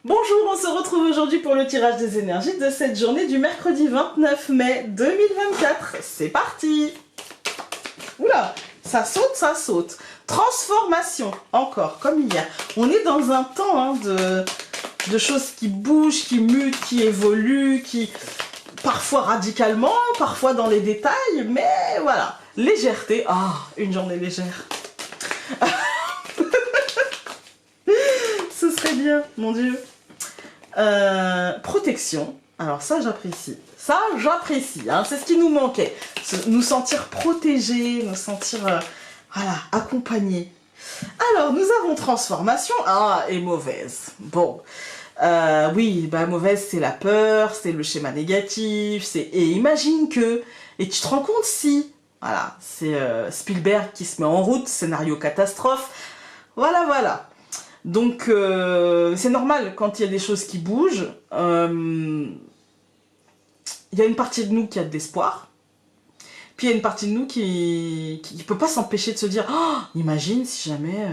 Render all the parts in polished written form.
Bonjour, on se retrouve aujourd'hui pour le tirage des énergies de cette journée du mercredi 29 mai 2024. C'est parti! Oula, ça saute, ça saute. Transformation, encore, comme hier. On est dans un temps de choses qui bougent, qui mutent, qui évoluent, qui... Parfois radicalement, parfois dans les détails, mais voilà. Légèreté, une journée légère. Ce serait bien, mon Dieu. Protection, alors ça j'apprécie. Ça j'apprécie, hein. C'est ce qui nous manquait. Nous sentir protégés, nous sentir voilà, accompagnés. Alors nous avons transformation, et mauvaise. Bon, oui, mauvaise c'est la peur, c'est le schéma négatif, et imagine que, et tu te rends compte si, voilà, c'est Spielberg qui se met en route, scénario catastrophe, voilà. Donc, c'est normal quand il y a des choses qui bougent. Il y a une partie de nous qui a de l'espoir. Puis il y a une partie de nous qui ne peut pas s'empêcher de se dire « imagine si jamais...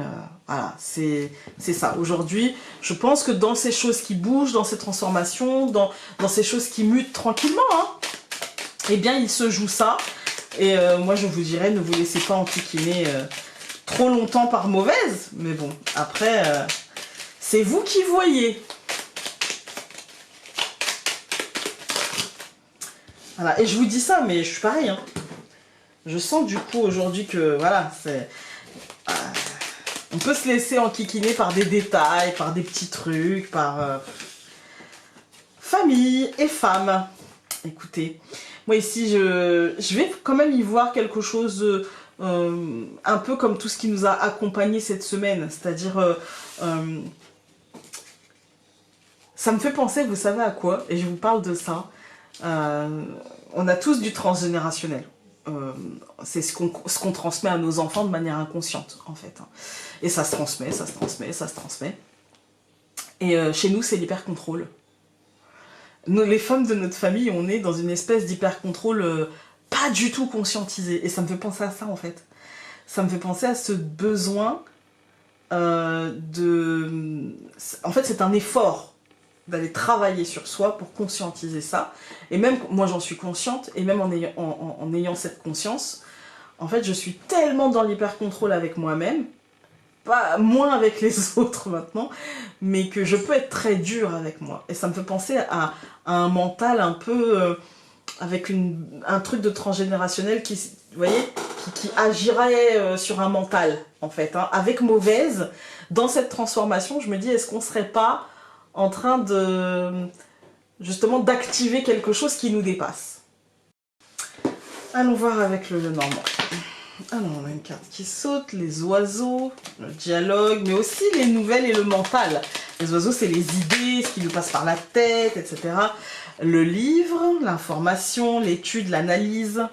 Voilà, c'est ça. Aujourd'hui, je pense que dans ces choses qui bougent, dans ces transformations, dans ces choses qui mutent tranquillement, eh bien, il se joue ça. Et moi, je vous dirais, ne vous laissez pas enquiquiner... trop longtemps par mauvaise, mais bon, après, c'est vous qui voyez. Voilà, et je vous dis ça, mais je suis pareil, hein. Je sens du coup aujourd'hui que, voilà, c'est... on peut se laisser enquiquiner par des détails, par des petits trucs, par... famille et femme. Écoutez, moi ici, je vais quand même y voir quelque chose... un peu comme tout ce qui nous a accompagnés cette semaine, c'est-à-dire ça me fait penser, vous savez à quoi, et je vous parle de ça, on a tous du transgénérationnel, c'est ce qu'on transmet à nos enfants de manière inconsciente en fait, et ça se transmet, et chez nous c'est l'hyper-contrôle. Nous, les femmes de notre famille, on est dans une espèce d'hyper-contrôle pas du tout conscientisé. Et ça me fait penser à ça, en fait. Ça me fait penser à ce besoin de... En fait, c'est un effort d'aller travailler sur soi pour conscientiser ça. Et même, moi j'en suis consciente, et même en ayant cette conscience, en fait, je suis tellement dans l'hyper-contrôle avec moi-même, pas moins avec les autres maintenant, mais que je peux être très dure avec moi. Et ça me fait penser à un mental un peu... avec un truc de transgénérationnel qui, vous voyez, qui agirait sur un mental, en fait. Avec mauvaise, dans cette transformation, je me dis, est-ce qu'on serait pas en train de, justement, d'activer quelque chose qui nous dépasse? Allons voir avec le normand. Alors, on a une carte qui saute, les oiseaux, le dialogue, mais aussi les nouvelles et le mental. Les oiseaux, c'est les idées, ce qui nous passe par la tête, etc. Le livre, l'information, l'étude, l'analyse.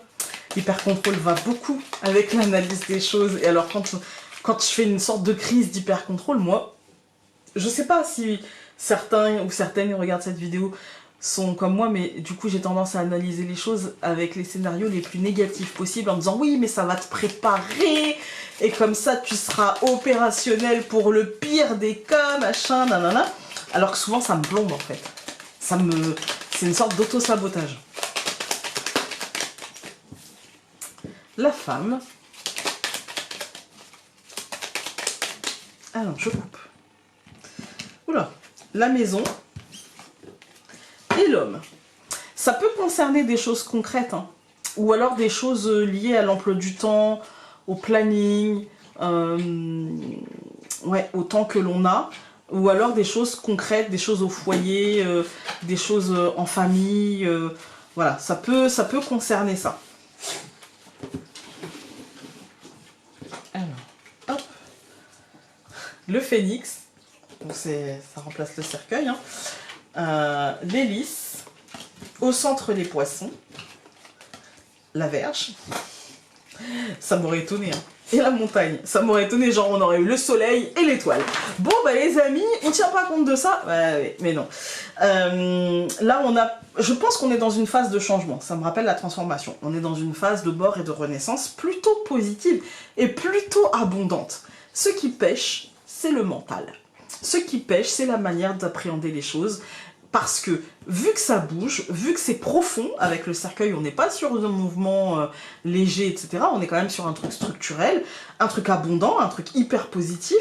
L'hyper-contrôle va beaucoup avec l'analyse des choses. Et alors, quand je fais une sorte de crise d'hyper-contrôle, moi, je sais pas si certains ou certaines regardent cette vidéo sont comme moi, mais du coup j'ai tendance à analyser les choses avec les scénarios les plus négatifs possibles en me disant oui mais ça va te préparer et comme ça tu seras opérationnel pour le pire des cas, machin, nanana. Alors que souvent ça me plombe en fait. C'est une sorte d'auto-sabotage. La femme. Alors je coupe. Oula, la maison. Et l'homme. Ça peut concerner des choses concrètes, ou alors des choses liées à l'emploi du temps, au planning, au temps que l'on a, ou alors des choses concrètes, des choses au foyer, des choses en famille, voilà, ça peut concerner ça. Alors, hop, le phénix, ça remplace le cercueil, l'hélice, au centre les poissons, la Vierge, ça m'aurait étonné, et la montagne, ça m'aurait étonné, genre on aurait eu le soleil et l'étoile. Bon les amis, on tient pas compte de ça, mais non. Là je pense qu'on est dans une phase de changement, ça me rappelle la transformation. On est dans une phase de mort et de renaissance plutôt positive et plutôt abondante. Ce qui pêche, c'est le mental. Ce qui pêche, c'est la manière d'appréhender les choses. Parce que, vu que ça bouge, vu que c'est profond, avec le cercueil, on n'est pas sur un mouvement léger, etc. On est quand même sur un truc structurel, un truc abondant, un truc hyper positif,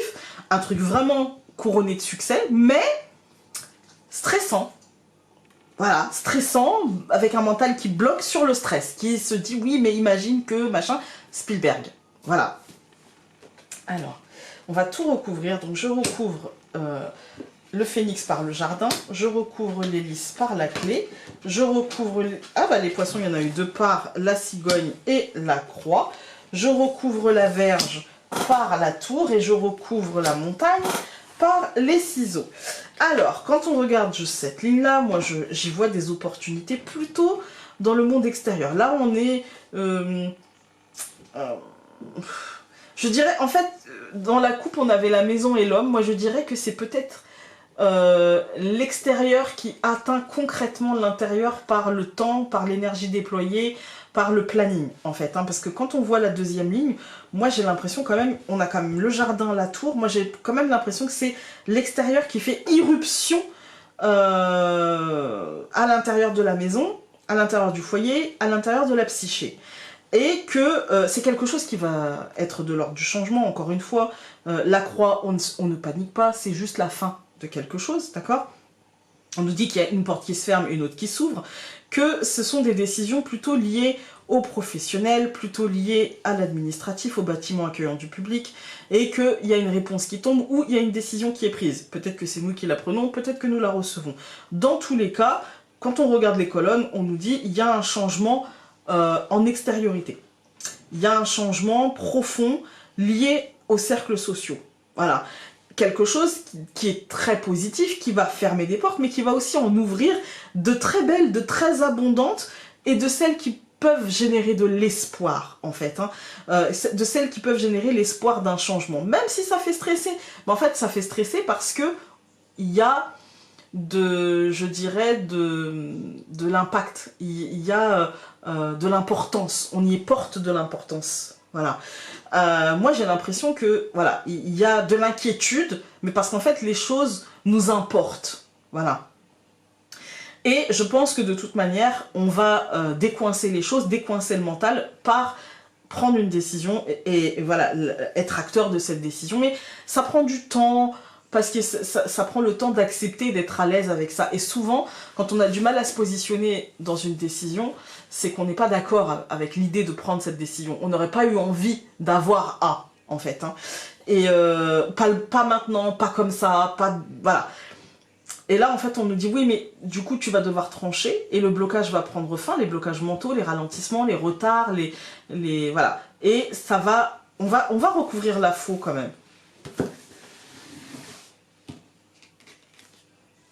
un truc vraiment couronné de succès, mais stressant. Voilà, stressant, avec un mental qui bloque sur le stress, qui se dit, oui, mais imagine que, machin, Spielberg. Voilà. Alors, on va tout recouvrir. Donc, je recouvre le phénix par le jardin, je recouvre l'hélice par la clé, je recouvre... Ah bah les poissons, il y en a eu deux par la cigogne et la croix, je recouvre la verge par la tour et je recouvre la montagne par les ciseaux. Alors, quand on regarde cette ligne-là, moi j'y vois des opportunités plutôt dans le monde extérieur. Là, on est... je dirais, en fait, dans la coupe, on avait la maison et l'homme. Moi, je dirais que c'est peut-être l'extérieur qui atteint concrètement l'intérieur par le temps, par l'énergie déployée, par le planning, en fait. Hein, parce que quand on voit la deuxième ligne, moi, j'ai l'impression quand même, on a quand même le jardin, la tour. Moi, j'ai quand même l'impression que c'est l'extérieur qui fait irruption à l'intérieur de la maison, à l'intérieur du foyer, à l'intérieur de la psyché. Et que c'est quelque chose qui va être de l'ordre du changement, encore une fois. La croix, on ne panique pas, c'est juste la fin de quelque chose, d'accord? On nous dit qu'il y a une porte qui se ferme et une autre qui s'ouvre, que ce sont des décisions plutôt liées aux professionnels, plutôt liées à l'administratif, au bâtiment accueillant du public, et qu'il y a une réponse qui tombe ou il y a une décision qui est prise. Peut-être que c'est nous qui la prenons, peut-être que nous la recevons. Dans tous les cas, quand on regarde les colonnes, on nous dit qu'il y a un changement en extériorité. Il y a un changement profond lié aux cercles sociaux. Voilà. Quelque chose qui est très positif, qui va fermer des portes, mais qui va aussi en ouvrir de très belles, de très abondantes, et de celles qui peuvent générer de l'espoir, en fait. Hein. De celles qui peuvent générer l'espoir d'un changement. Même si ça fait stresser. Mais en fait, ça fait stresser parce que il y a je dirais, de l'impact. Il y a de l'importance. On y porte de l'importance. Voilà. Moi, j'ai l'impression que, voilà, il y a de l'inquiétude, mais parce qu'en fait, les choses nous importent. Voilà. Et je pense que de toute manière, on va décoincer les choses, décoincer le mental par prendre une décision et voilà, être acteur de cette décision. Mais ça prend du temps, parce que ça prend le temps d'accepter, d'être à l'aise avec ça. Et souvent, quand on a du mal à se positionner dans une décision, c'est qu'on n'est pas d'accord avec l'idée de prendre cette décision. On n'aurait pas eu envie d'avoir A, en fait. Hein. Et pas maintenant, pas comme ça, pas... Voilà. Et là, en fait, on nous dit, oui, mais du coup, tu vas devoir trancher, et le blocage va prendre fin, les blocages mentaux, les ralentissements, les retards, voilà. Et ça va... On va recouvrir la faux, quand même.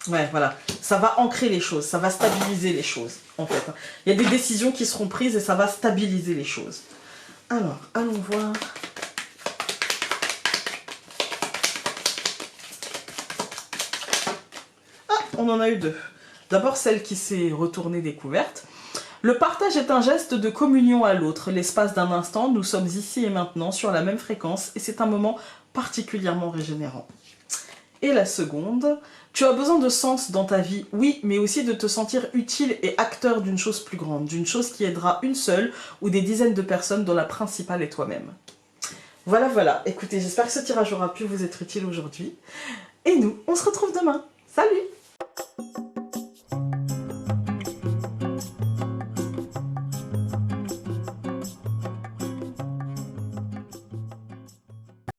Ouais, voilà. Ça va ancrer les choses, ça va stabiliser les choses, en fait. Il y a des décisions qui seront prises et ça va stabiliser les choses. Alors, allons voir. Ah, on en a eu deux. D'abord, celle qui s'est retournée découverte. Le partage est un geste de communion à l'autre. L'espace d'un instant, nous sommes ici et maintenant sur la même fréquence et c'est un moment particulièrement régénérant. Et la seconde, tu as besoin de sens dans ta vie, oui, mais aussi de te sentir utile et acteur d'une chose plus grande, d'une chose qui aidera une seule ou des dizaines de personnes dont la principale est toi-même. Voilà, voilà. Écoutez, j'espère que ce tirage aura pu vous être utile aujourd'hui. Et nous, on se retrouve demain. Salut!